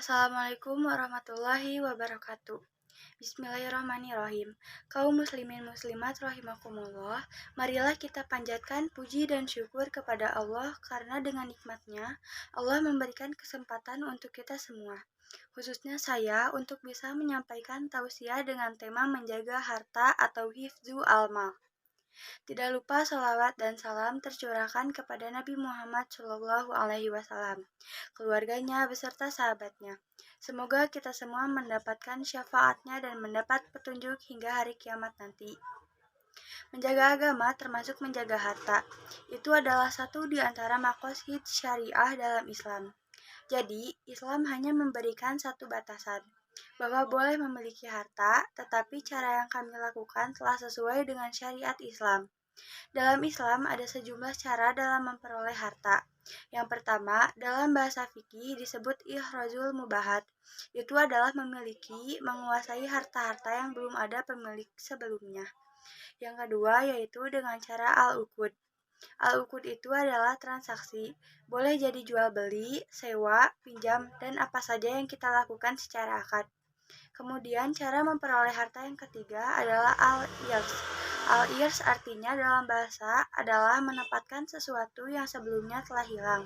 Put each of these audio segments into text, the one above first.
Assalamualaikum warahmatullahi wabarakatuh. Bismillahirrahmanirrahim. Kaum muslimin muslimat rahimakumullah, marilah kita panjatkan puji dan syukur kepada Allah karena dengan nikmatnya Allah memberikan kesempatan untuk kita semua. Khususnya saya untuk bisa menyampaikan tausiah dengan tema menjaga harta atau hifzu almal. Tidak lupa salawat dan salam tercurahkan kepada Nabi Muhammad SAW, keluarganya beserta sahabatnya. Semoga kita semua mendapatkan syafaatnya dan mendapat petunjuk hingga hari kiamat nanti. Menjaga agama termasuk menjaga harta. Itu adalah satu di antara maqasid syariah dalam Islam. Jadi, Islam hanya memberikan satu batasan, bahwa boleh memiliki harta, tetapi cara yang kami lakukan telah sesuai dengan syariat Islam. Dalam Islam ada sejumlah cara dalam memperoleh harta. Yang pertama, dalam bahasa fikih disebut ikhrajul mubahat. Itu adalah menguasai harta-harta yang belum ada pemilik sebelumnya. Yang kedua yaitu dengan cara al-uqud. Al-uqud itu adalah transaksi, boleh jadi jual beli, sewa, pinjam, dan apa saja yang kita lakukan secara akad. Kemudian cara memperoleh harta yang ketiga adalah al-irs. Al-irs artinya dalam bahasa adalah menempatkan sesuatu yang sebelumnya telah hilang.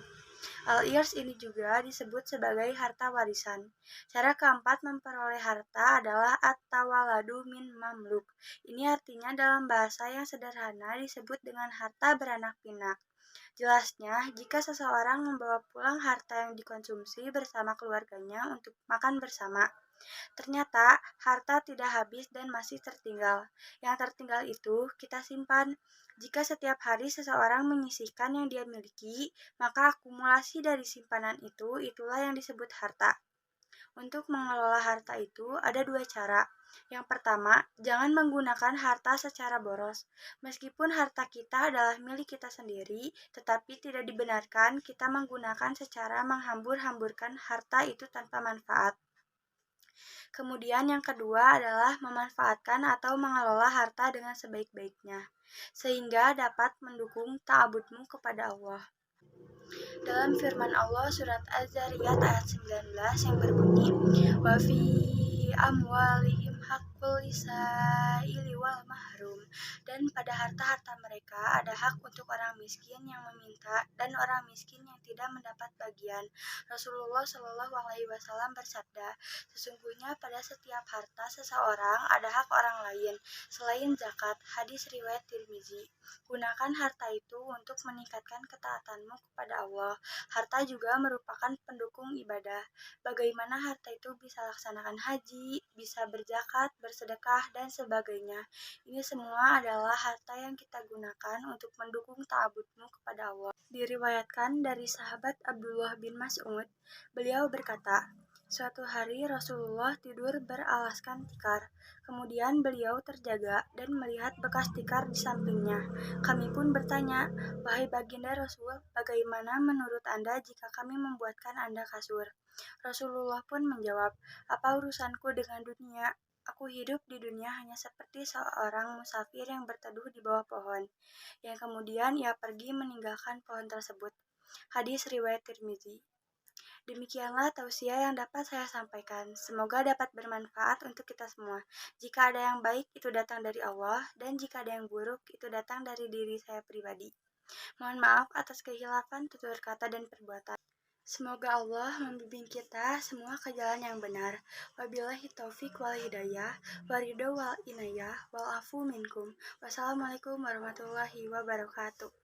Al-irs ini juga disebut sebagai harta warisan. Cara keempat memperoleh harta adalah at-tawaladu min mamluk. Ini artinya dalam bahasa yang sederhana disebut dengan harta beranak pinak. Jelasnya, jika seseorang membawa pulang harta yang dikonsumsi bersama keluarganya untuk makan bersama, ternyata harta tidak habis dan masih tertinggal. Yang tertinggal itu kita simpan. Jika setiap hari seseorang menyisihkan yang dia miliki, maka akumulasi dari simpanan itu itulah yang disebut harta. Untuk mengelola harta itu ada dua cara. Yang pertama, jangan menggunakan harta secara boros. Meskipun harta kita adalah milik kita sendiri, tetapi tidak dibenarkan kita menggunakan secara menghambur-hamburkan harta itu tanpa manfaat. Kemudian yang kedua adalah memanfaatkan atau mengelola harta dengan sebaik-baiknya, sehingga dapat mendukung ta'abudmu kepada Allah. Dalam firman Allah surat Az-Zariyat ayat 19 yang berbunyi, "Wa fi amwalihim haqqul lisaili wal mahrum." Dan pada harta-harta mereka ada hak untuk orang miskin yang meminta dan orang miskin yang tidak mendapat bagian. Rasulullah Shallallahu alaihi wasallam bersabda, "Sesungguhnya pada setiap harta seseorang ada hak orang lain selain zakat." Hadis riwayat Tirmizi. Gunakan harta itu untuk meningkatkan ketaatanmu kepada Allah. Harta juga merupakan pendukung ibadah. Bagaimana harta itu bisa laksanakan haji, bisa berzakat, bersedekah, dan sebagainya. Ini semua adalah harta yang kita gunakan untuk mendukung ta'abudmu kepada Allah. Diriwayatkan dari sahabat Abdullah bin Mas'ud, beliau berkata, suatu hari Rasulullah tidur beralaskan tikar. Kemudian beliau terjaga dan melihat bekas tikar di sampingnya. Kami pun bertanya, "Wahai baginda Rasul, bagaimana menurut Anda jika kami membuatkan Anda kasur?" Rasulullah pun menjawab, "Apa urusanku dengan dunia? Aku hidup di dunia hanya seperti seorang musafir yang berteduh di bawah pohon." Yang kemudian ia pergi meninggalkan pohon tersebut. Hadis riwayat Tirmizi. Demikianlah tausiah yang dapat saya sampaikan. Semoga dapat bermanfaat untuk kita semua. Jika ada yang baik, itu datang dari Allah, dan jika ada yang buruk, itu datang dari diri saya pribadi. Mohon maaf atas kehilafan tutur kata dan perbuatan. Semoga Allah membimbing kita semua ke jalan yang benar. Wabillahi taufik wal hidayah, waridho wal inayah, wal afu minkum. Wassalamualaikum warahmatullahi wabarakatuh.